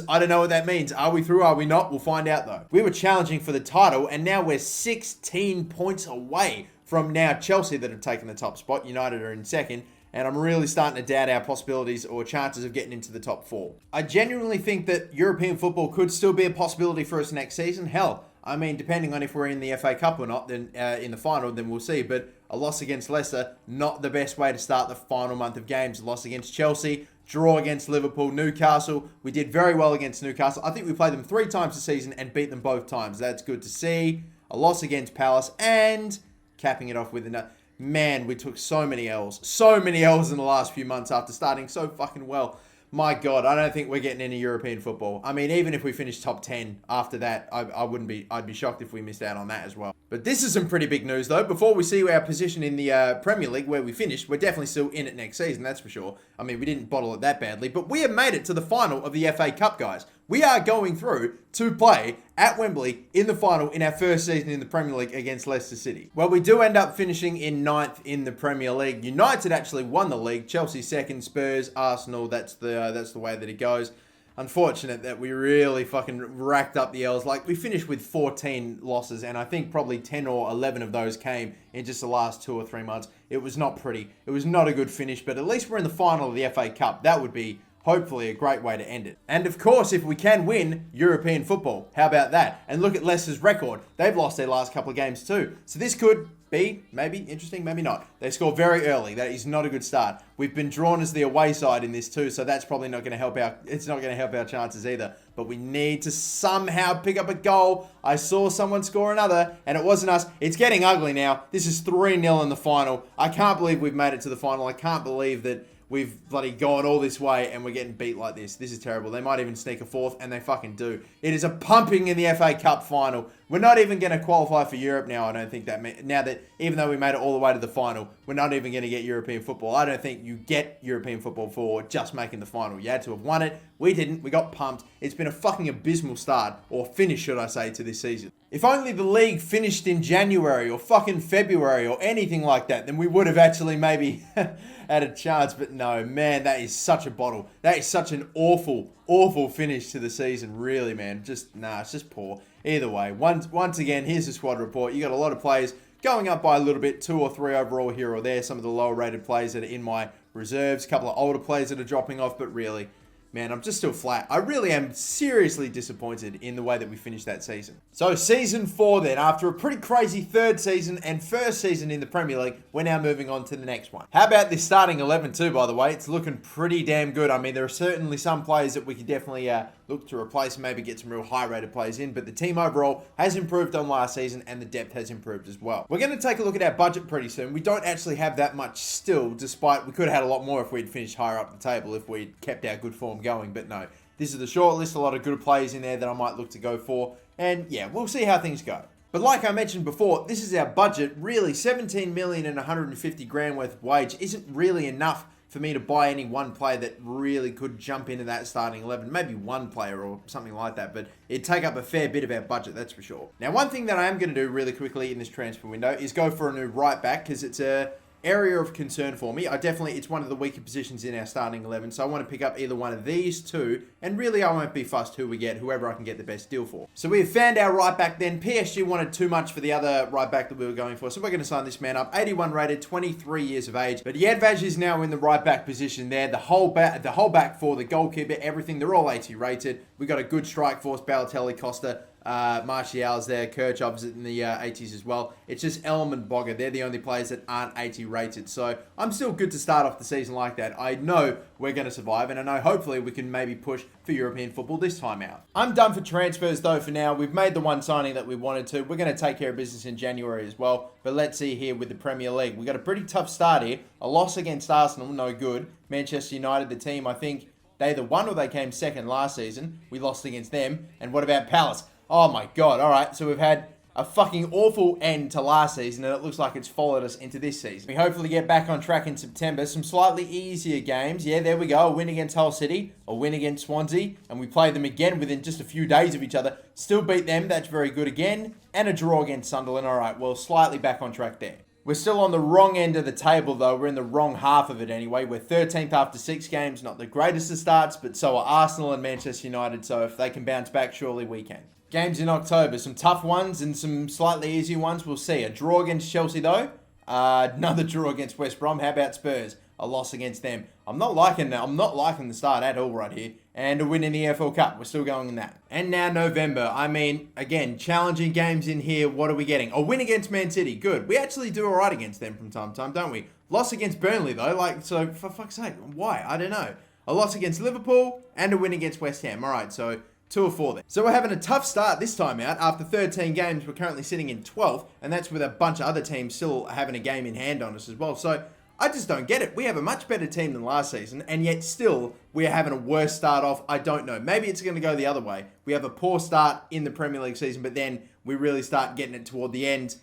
[SPEAKER 1] I don't know what that means. Are we through? Are we not? We'll find out, though. We were challenging for the title, and now we're 16 points away from now Chelsea that have taken the top spot. United are in second. and I'm really starting to doubt our possibilities or chances of getting into the top 4. I genuinely think that European football could still be a possibility for us next season. Hell, I mean, depending on if we're in the FA Cup or not, then in the final, then we'll see. But a loss against Leicester, not the best way to start the final month of games. A loss against Chelsea, draw against Liverpool, Newcastle. We did very well against Newcastle. I think we played them 3 times this season and beat them both times. That's good to see. A loss against Palace and capping it off with another. Man, we took so many L's. So many L's in the last few months after starting so fucking well. My God, I don't think we're getting any European football. I mean, even if we finish top 10 after that, I'd be shocked if we missed out on that as well. But this is some pretty big news though. Before we see our position in the Premier League where we finished, we're definitely still in it next season, that's for sure. I mean, we didn't bottle it that badly, but we have made it to the final of the FA Cup, guys. We are going through to play at Wembley in the final in our first season in the Premier League against Leicester City. Well, we do end up finishing in 9th in the Premier League. United actually won the league. Chelsea second, Spurs, Arsenal. That's the way that it goes. Unfortunate that we really fucking racked up the L's. Like, we finished with 14 losses, and I think probably 10 or 11 of those came in just the last 2 or 3 months. It was not pretty. It was not a good finish, but at least we're in the final of the FA Cup. That would be hopefully a great way to end it. And of course, if we can win European football, how about that? And look at Leicester's record. They've lost their last couple of games too. So this could be maybe interesting, maybe not. They score very early. That is not a good start. We've been drawn as the away side in this too, so that's probably not going to help it's not going to help our chances either. But we need to somehow pick up a goal. I saw someone score another, and it wasn't us. It's getting ugly now. This is 3-0 in the final. I can't believe we've made it to the final. I can't believe that we've bloody gone all this way and we're getting beat like this. This is terrible. They might even sneak a 4th, and they fucking do. It is a pumping in the FA Cup final. We're not even going to qualify for Europe now, I don't think that. Now that, even though we made it all the way to the final, we're not even going to get European football. I don't think you get European football for just making the final. You had to have won it. We didn't. We got pumped. It's been a fucking abysmal start, or finish, should I say, to this season. If only the league finished in January or fucking February or anything like that, then we would have actually maybe had a chance. But no, man, that is such a bottle. That is such an awful, awful finish to the season. Really, man. Just, nah, it's just poor. Either way, once again, here's the squad report. You got a lot of players going up by a little bit, 2 or 3 overall here or there. Some of the lower rated players that are in my reserves, a couple of older players that are dropping off, but really, man, I'm just still flat. I really am seriously disappointed in the way that we finished that season. So season 4 then, after a pretty crazy 3rd season and 1st season in the Premier League, we're now moving on to the next one. How about this starting 11 too, by the way? It's looking pretty damn good. I mean, there are certainly some players that we could definitely look to replace, maybe get some real high rated players in, but the team overall has improved on last season and the depth has improved as well. We're going to take a look at our budget pretty soon. We don't actually have that much still, despite we could have had a lot more if we'd finished higher up the table, if we'd kept our good form going, but no. This is the short list, a lot of good players in there that I might look to go for, and yeah, we'll see how things go. But like I mentioned before, this is our budget. Really, 17 million and 150 grand worth of wage isn't really enough for me to buy any one player that really could jump into that starting 11. Maybe one player or something like that, but it'd take up a fair bit of our budget, that's for sure. Now, one thing that I am going to do really quickly in this transfer window is go for a new right back, because it's a area of concern for me. It's one of the weaker positions in our starting 11, so I want to pick up either one of these two, and really I won't be fussed who we get, whoever I can get the best deal for. So we have found our right back then. PSG wanted too much for the other right back that we were going for, so we're going to sign this man up. 81 rated, 23 years of age, but Yedvaj is now in the right back position there. The whole back four, the goalkeeper, everything, they're all 80 rated. We got a good strike force, Balotelli, Costa, Martial's there, Kirchhoff's in the 80s as well. It's just Elm and Bogger. They're the only players that aren't 80 rated. So I'm still good to start off the season like that. I know we're going to survive, and I know hopefully we can maybe push for European football this time out. I'm done for transfers though for now. We've made the one signing that we wanted to. We're going to take care of business in January as well. But let's see here with the Premier League. We got a pretty tough start here. A loss against Arsenal, no good. Manchester United, the team, I think they either won or they came second last season. We lost against them. And what about Palace? Oh my God. All right. So we've had a fucking awful end to last season, and it looks like it's followed us into this season. We hopefully get back on track in September. Some slightly easier games. Yeah, there we go. A win against Hull City, a win against Swansea, and we play them again within just a few days of each other. Still beat them. That's very good again. And a draw against Sunderland. All right. Well, slightly back on track there. We're still on the wrong end of the table, though. We're in the wrong half of it anyway. We're 13th after 6 games. Not the greatest of starts, but so are Arsenal and Manchester United. So if they can bounce back, surely we can. Games in October. Some tough ones and some slightly easier ones. We'll see. A draw against Chelsea, though. Another draw against West Brom. How about Spurs? a loss against them. I'm not liking the start at all right here. And a win in the EFL Cup. We're still going in that. And now November. I mean, again, challenging games in here. What are we getting? A win against Man City. Good. We actually do all right against them from time to time, don't we? Loss against Burnley, though. Like, so, for fuck's sake, why? I don't know. A loss against Liverpool and a win against West Ham. All right, so 2 of 4 then. So we're having a tough start this time out. After 13 games, we're currently sitting in 12th, and that's with a bunch of other teams still having a game in hand on us as well. So I just don't get it. We have a much better team than last season, and yet still we're having a worse start off. I don't know. Maybe it's going to go the other way. We have a poor start in the Premier League season, but then we really start getting it toward the end.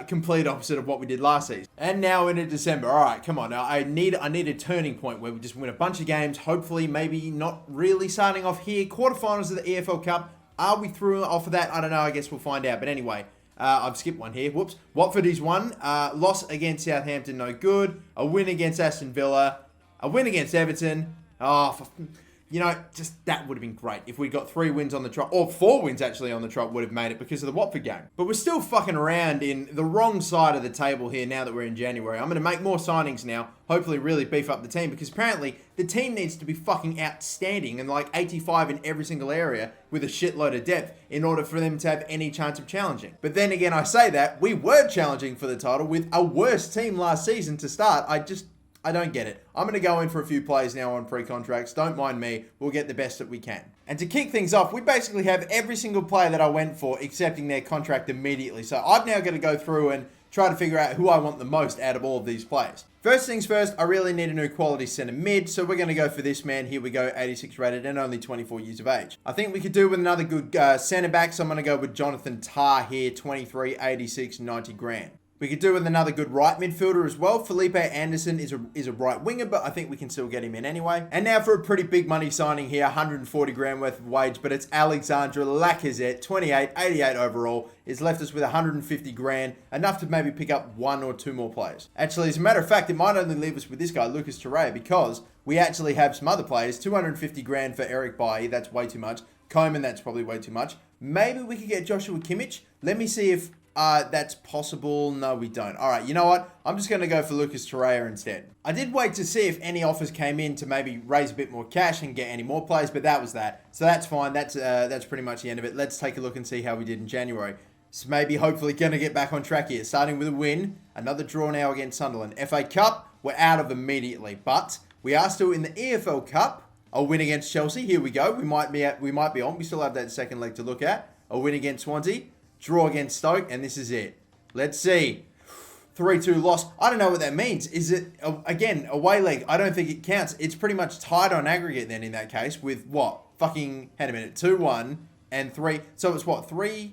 [SPEAKER 1] Complete opposite of what we did last season. And now into December. All right, come on. Now I need a turning point where we just win a bunch of games. Hopefully, maybe not really starting off here. Quarterfinals of the EFL Cup. Are we through off of that? I don't know. I guess we'll find out. But anyway, I've skipped one here. Whoops. Watford is one. Loss against Southampton, no good. A win against Aston Villa. A win against Everton. You know, just that would have been great if we got 3 wins on the trot, or 4 wins actually on the trot would have made it because of the Watford game. But we're still fucking around in the wrong side of the table here now that we're in January. I'm going to make more signings now, hopefully really beef up the team, because apparently the team needs to be fucking outstanding and like 85 in every single area with a shitload of depth in order for them to have any chance of challenging. But then again, I say that, we were challenging for the title with a worse team last season to start. I don't get it. I'm going to go in for a few plays now on pre-contracts. Don't mind me. We'll get the best that we can. And to kick things off, we basically have every single player that I went for accepting their contract immediately. So I've now got to go through and try to figure out who I want the most out of all of these players. First things first, I really need a new quality centre mid, so we're going to go for this man. Here we go, 86 rated and only 24 years of age. I think we could do with another good centre back, so I'm going to go with Jonathan Tah here, 23, 86, 90 grand. We could do with another good right midfielder as well. Felipe Anderson is a right winger, but I think we can still get him in anyway. And now for a pretty big money signing here, 140 grand worth of wage, but it's Alexandre Lacazette, 28, 88 overall. It's left us with 150 grand, enough to maybe pick up 1 or 2 more players. Actually, as a matter of fact, it might only leave us with this guy, Lucas Torreira, because we actually have some other players. 250 grand for Eric Bailly, that's way too much. Coleman, that's probably way too much. Maybe we could get Joshua Kimmich. Let me see if that's possible. No, we don't. All right, you know what? I'm just going to go for Lucas Torreira instead. I did wait to see if any offers came in to maybe raise a bit more cash and get any more players, but that was that. So that's fine. That's pretty much the end of it. Let's take a look and see how we did in January. So maybe, hopefully, going to get back on track here. Starting with a win. Another draw now against Sunderland. FA Cup, we're out of immediately, but we are still in the EFL Cup. A win against Chelsea. Here we go. We might be on. We still have that second leg to look at. A win against Swansea. Draw against Stoke, and this is it. Let's see. 3-2 loss. I don't know what that means. Is it, again, away leg? I don't think it counts. It's pretty much tied on aggregate then in that case with what? Fucking, hang a minute, 2-1 and 3. So it's what, 3-3?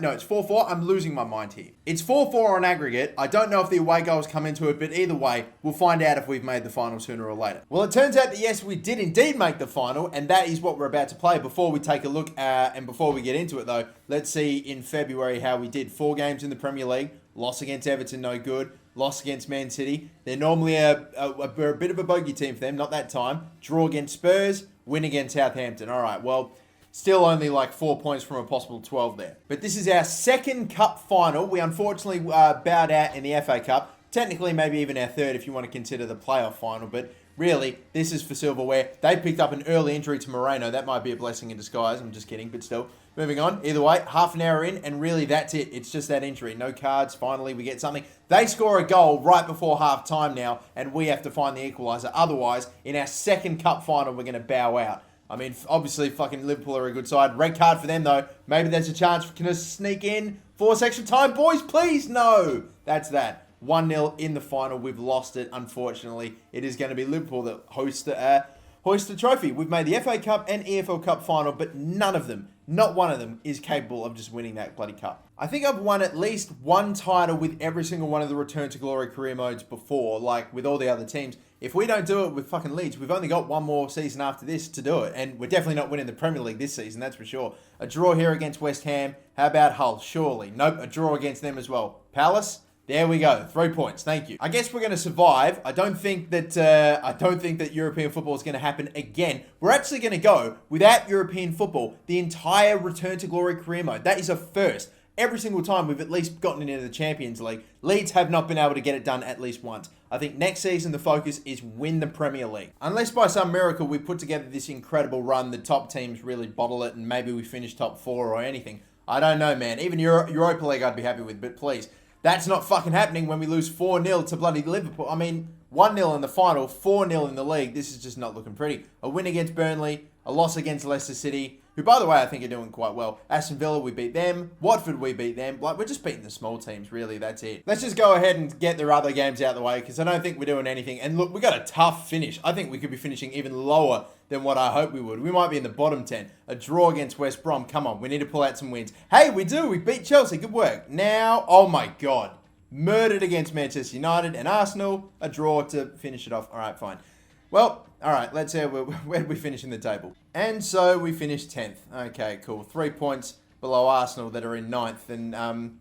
[SPEAKER 1] No, it's 4-4. I'm losing my mind here. It's 4-4 on aggregate. I don't know if the away goals come into it, but either way, we'll find out if we've made the final sooner or later. Well, it turns out that yes, we did indeed make the final, and that is what we're about to play. Before we take a look, and before we get into it though, let's see in February how we did. 4 games in the Premier League. Loss against Everton, no good. Loss against Man City. They're normally a bit of a bogey team for them, not that time. Draw against Spurs. Win against Southampton. All right, well, still only like 4 points from a possible 12 there. But this is our second cup final. We unfortunately bowed out in the FA Cup. Technically, maybe even our third if you want to consider the playoff final. But really, this is for silverware. They picked up an early injury to Moreno. That might be a blessing in disguise. I'm just kidding, but still. Moving on. Either way, half an hour in, and really that's it. It's just that injury. No cards. Finally, we get something. They score a goal right before half time now, and we have to find the equaliser. Otherwise, in our second cup final, we're going to bow out. I mean, obviously, fucking Liverpool are a good side. Red card for them, though. Maybe there's a chance we can sneak in. Force extra time, boys, please. No. That's that. 1-0 in the final. We've lost it, unfortunately. It is going to be Liverpool that hoist the trophy. We've made the FA Cup and EFL Cup final, but none of them, not one of them, is capable of just winning that bloody cup. I think I've won at least one title with every single one of the Return to Glory career modes before, like with all the other teams. If we don't do it with fucking Leeds, we've only got one more season after this to do it, and we're definitely not winning the Premier League this season, that's for sure. A draw here against West Ham. How about Hull? Surely. Nope, a draw against them as well. Palace? There we go. 3 points. Thank you. I guess we're going to survive. I don't think that European football is going to happen again. We're actually going to go without European football the entire Return to Glory career mode. That is a first. Every single time we've at least gotten into the Champions League, Leeds have not been able to get it done at least once. I think next season the focus is win the Premier League. Unless by some miracle we put together this incredible run, the top teams really bottle it, and maybe we finish top 4 or anything. I don't know, man. Even Europa League I'd be happy with, but please. That's not fucking happening when we lose 4-0 to bloody Liverpool. I mean, 1-0 in the final, 4-0 in the league. This is just not looking pretty. A win against Burnley, a loss against Leicester City, who, by the way, I think are doing quite well. Aston Villa, we beat them. Watford, we beat them. Like, we're just beating the small teams, really. That's it. Let's just go ahead and get their other games out of the way, because I don't think we're doing anything. And look, we got a tough finish. I think we could be finishing even lower than what I hope we would. We might be in the bottom 10. A draw against West Brom. Come on, we need to pull out some wins. Hey, we do. We beat Chelsea. Good work. Now, oh my God. Murdered against Manchester United and Arsenal. A draw to finish it off. All right, fine. Well, all right, let's see where did we finish in the table. And so we finished 10th. Okay, cool. 3 points below Arsenal that are in 9th. And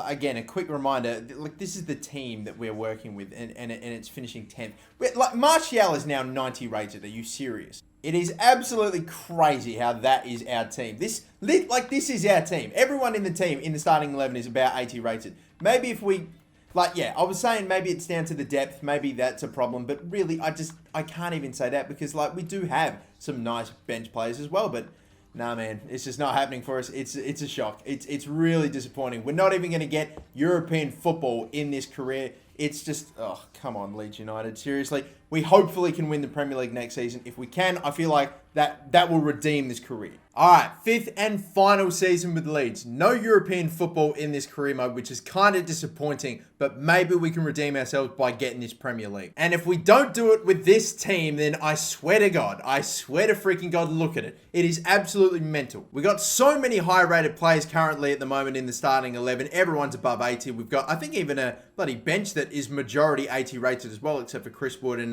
[SPEAKER 1] again, a quick reminder, like, this is the team that we're working with, and it's finishing 10th. Like, Martial is now 90 rated. Are you serious? It is absolutely crazy how that is our team. This is our team. Everyone in the team in the starting 11 is about 80 rated. Maybe if we... Like, yeah, I was saying maybe it's down to the depth. Maybe that's a problem. But really, I can't even say that because, like, we do have some nice bench players as well. But, nah, man, it's just not happening for us. It's a shock. It's really disappointing. We're not even going to get European football in this career. It's just, oh, come on, Leeds United. Seriously, we hopefully can win the Premier League next season. If we can, I feel like that will redeem this career. All right, 5th and final season with Leeds. No European football in this career mode, which is kind of disappointing, but maybe we can redeem ourselves by getting this Premier League. And if we don't do it with this team, then I swear to God, I swear to freaking God, look at it. It is absolutely mental. We got so many high-rated players currently at the moment in the starting 11. Everyone's above 80. We've got, I think, even a bloody bench that is majority 80 rated as well, except for Chris Wood and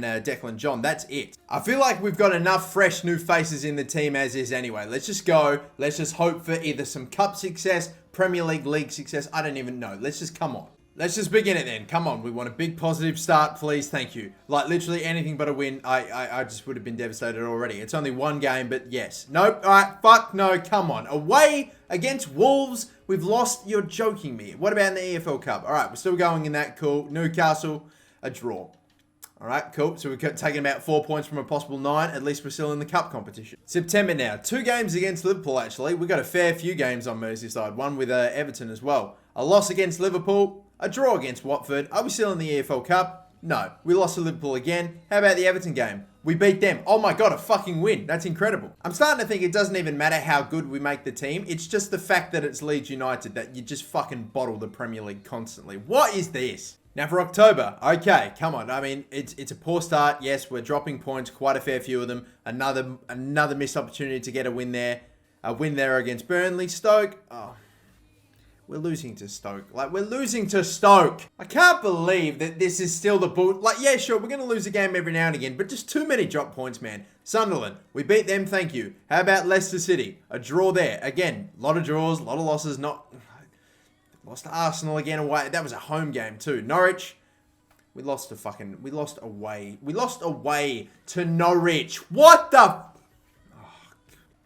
[SPEAKER 1] Declan John. That's it. I feel like we've got enough fresh new faces in the team as is anyway. Let's just go. Let's just hope for either some cup success, Premier League success. I don't even know. Let's just come on. Let's just begin it then. Come on. We want a big positive start, please. Thank you. Like, literally anything but a win. I just would have been devastated already. It's only one game, but yes. Nope. All right. Fuck no. Come on. Away against Wolves. We've lost. You're joking me. What about in the EFL Cup? All right. We're still going in that. Cool. Newcastle, a draw. All right, cool. So we've taken about 4 points from a possible 9. At least we're still in the cup competition. September now. 2 games against Liverpool, actually. We've got a fair few games on Merseyside. One with Everton as well. A loss against Liverpool. A draw against Watford. Are we still in the EFL Cup? No. We lost to Liverpool again. How about the Everton game? We beat them. Oh my God, a fucking win. That's incredible. I'm starting to think it doesn't even matter how good we make the team. It's just the fact that it's Leeds United that you just fucking bottle the Premier League constantly. What is this? Now for October, okay, come on. I mean, it's a poor start. Yes, we're dropping points, quite a fair few of them. Another missed opportunity to get a win there. A win there against Burnley. Stoke, oh, we're losing to Stoke. Like, we're losing to Stoke. I can't believe that this is still the bull. Like, yeah, sure, we're going to lose a game every now and again, but just too many drop points, man. Sunderland, we beat them, thank you. How about Leicester City? A draw there. Again, a lot of draws, a lot of losses, Lost to Arsenal again away. That was a home game too. Norwich, we lost away. We lost away to Norwich. What the? Oh,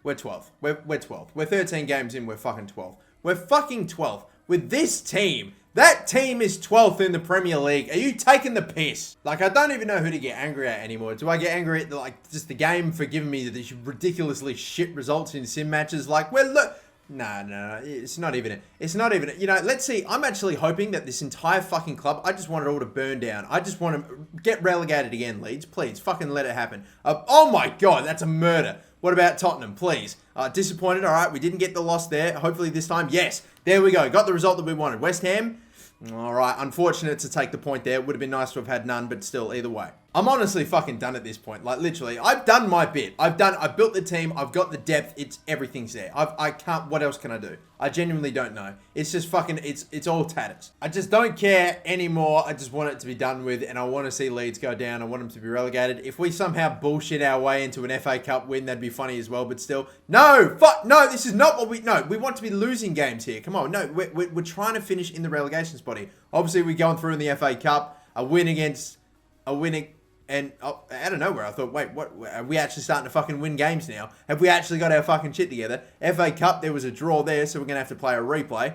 [SPEAKER 1] we're 12th. We're 12th. We're 13 games in. We're fucking 12th. We're fucking 12th. With this team, that team is 12th in the Premier League. Are you taking the piss? Like, I don't even know who to get angry at anymore. Do I get angry at, like, just the game for giving me these ridiculously shit results in sim matches? Like, well, look. No, it's not even it. It's not even it. You know, let's see. I'm actually hoping that this entire fucking club, I just want it all to burn down. I just want to get relegated again, Leeds. Please, fucking let it happen. Oh my God, that's a murder. What about Tottenham, please? Disappointed, all right. We didn't get the loss there. Hopefully this time, yes. There we go. Got the result that we wanted. West Ham, all right. Unfortunate to take the point there. Would have been nice to have had none, but still, either way. I'm honestly fucking done at this point. Like, literally, I've done my bit. I've built the team. I've got the depth. Everything's there. I can't, what else can I do? I genuinely don't know. It's just fucking, it's all tatters. I just don't care anymore. I just want it to be done with, and I want to see Leeds go down. I want them to be relegated. If we somehow bullshit our way into an FA Cup win, that'd be funny as well, but still. No, no, this is not what we want to be losing games here. Come on, no, we're trying to finish in the relegation spot here. Obviously, we're going through in the FA Cup. And out of nowhere, I thought, wait, what? Are we actually starting to fucking win games now? Have we actually got our fucking shit together? FA Cup, there was a draw there, so we're going to have to play a replay.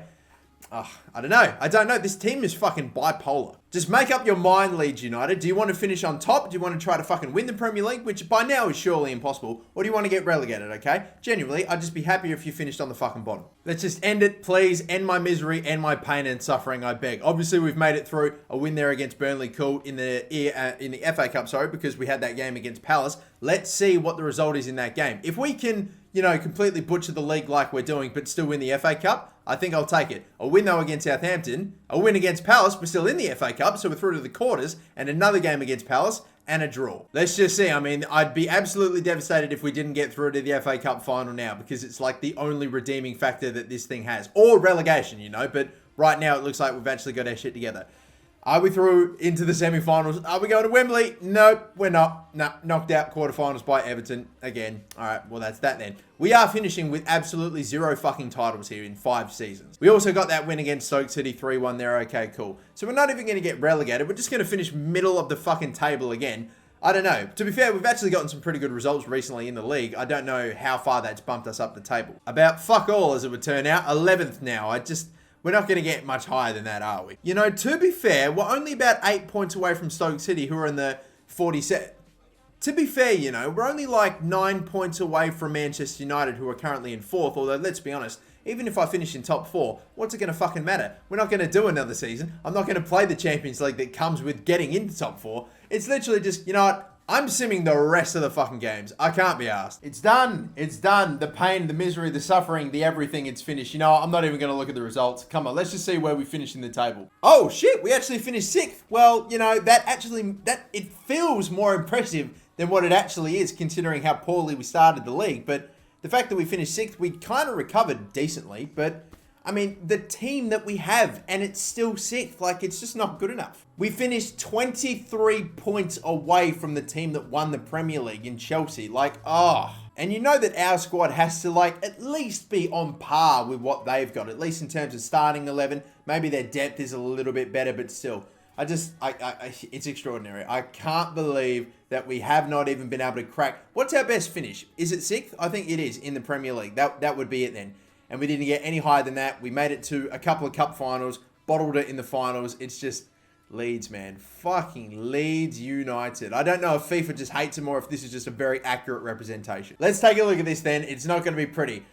[SPEAKER 1] I don't know. I don't know. This team is fucking bipolar. Just make up your mind, Leeds United. Do you want to finish on top? Do you want to try to fucking win the Premier League, which by now is surely impossible? Or do you want to get relegated, okay? Genuinely, I'd just be happier if you finished on the fucking bottom. Let's just end it, please. End my misery, end my pain and suffering, I beg. Obviously, we've made it through. A win there against Burnley, cool, in the FA Cup, sorry, because we had that game against Palace. Let's see what the result is in that game. If we can, you know, completely butcher the league like we're doing, but still win the FA Cup, I think I'll take it. A win, though, against Southampton. A win against Palace. We're still in the FA Cup, so we're through to the quarters. And another game against Palace. And a draw. Let's just see. I mean, I'd be absolutely devastated if we didn't get through to the FA Cup final now, because it's like the only redeeming factor that this thing has. Or relegation, you know. But right now, it looks like we've actually got our shit together. Are we through into the semi-finals? Are we going to Wembley? Nope, we're not. No, knocked out quarterfinals by Everton again. All right, well, that's that then. We are finishing with absolutely 0 fucking titles here in 5 seasons. We also got that win against Stoke City 3-1 there. Okay, cool. So we're not even going to get relegated. We're just going to finish middle of the fucking table again. I don't know. To be fair, we've actually gotten some pretty good results recently in the league. I don't know how far that's bumped us up the table. About fuck all, as it would turn out. 11th now. We're not going to get much higher than that, are we? You know, to be fair, we're only about 8 points away from Stoke City, who are in the 47th. To be fair, you know, we're only like 9 points away from Manchester United, who are currently in 4th. Although, let's be honest, even if I finish in top 4, what's it going to fucking matter? We're not going to do another season. I'm not going to play the Champions League that comes with getting into top 4. It's literally just, you know what? I'm simming the rest of the fucking games. I can't be asked. It's done. It's done. The pain, the misery, the suffering, the everything, it's finished. You know, I'm not even going to look at the results. Come on, let's just see where we finish in the table. Oh, shit. We actually finished 6th. Well, you know, it feels more impressive than what it actually is, considering how poorly we started the league. But the fact that we finished 6th, we kind of recovered decently. But, I mean, the team that we have, and it's still 6th, like, it's just not good enough. We finished 23 points away from the team that won the Premier League in Chelsea. Like, And you know that our squad has to, like, at least be on par with what they've got, at least in terms of starting 11. Maybe their depth is a little bit better, but still. It's extraordinary. I can't believe that we have not even been able to crack. What's our best finish? Is it 6th? I think it is in the Premier League. That would be it then. And we didn't get any higher than that. We made it to a couple of cup finals, bottled it in the finals. It's just Leeds, man. Fucking Leeds United. I don't know if FIFA just hates them or if this is just a very accurate representation. Let's take a look at this then. It's not going to be pretty.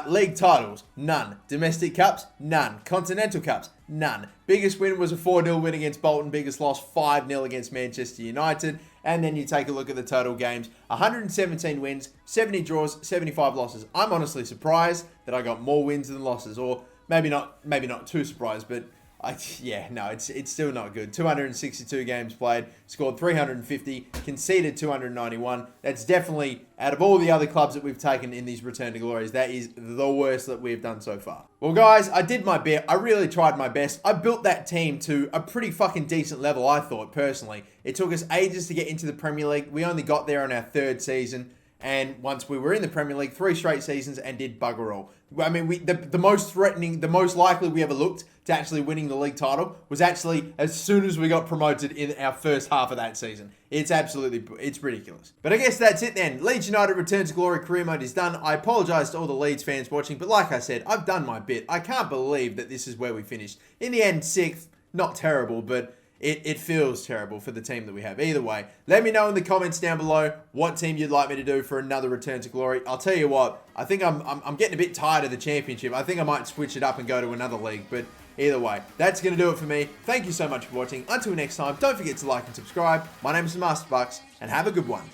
[SPEAKER 1] League titles, none. Domestic cups, none. Continental cups, none. Biggest win was a 4-0 win against Bolton. Biggest loss, 5-0 against Manchester United. And then you take a look at the total games. 117 wins, 70 draws, 75 losses. I'm honestly surprised that I got more wins than losses. Or maybe not too surprised, but it's still not good. 262 games played, scored 350, conceded 291. That's definitely, out of all the other clubs that we've taken in these Return to Glories, that is the worst that we've done so far. Well, guys, I did my bit. I really tried my best. I built that team to a pretty fucking decent level, I thought, personally. It took us ages to get into the Premier League. We only got there on our 3rd season. And once we were in the Premier League, 3 straight seasons and did bugger all. I mean, the most threatening, the most likely we ever looked to actually winning the league title was actually as soon as we got promoted in our first half of that season. It's ridiculous. But I guess that's it then. Leeds United Return to Glory career mode is done. I apologise to all the Leeds fans watching, but like I said, I've done my bit. I can't believe that this is where we finished. In the end, 6th, not terrible, but it feels terrible for the team that we have. Either way, let me know in the comments down below what team you'd like me to do for another Return to Glory. I'll tell you what, I think I'm getting a bit tired of the championship. I think I might switch it up and go to another league, but either way, that's going to do it for me. Thank you so much for watching. Until next time, don't forget to like and subscribe. My name is MasterBucks, and have a good one.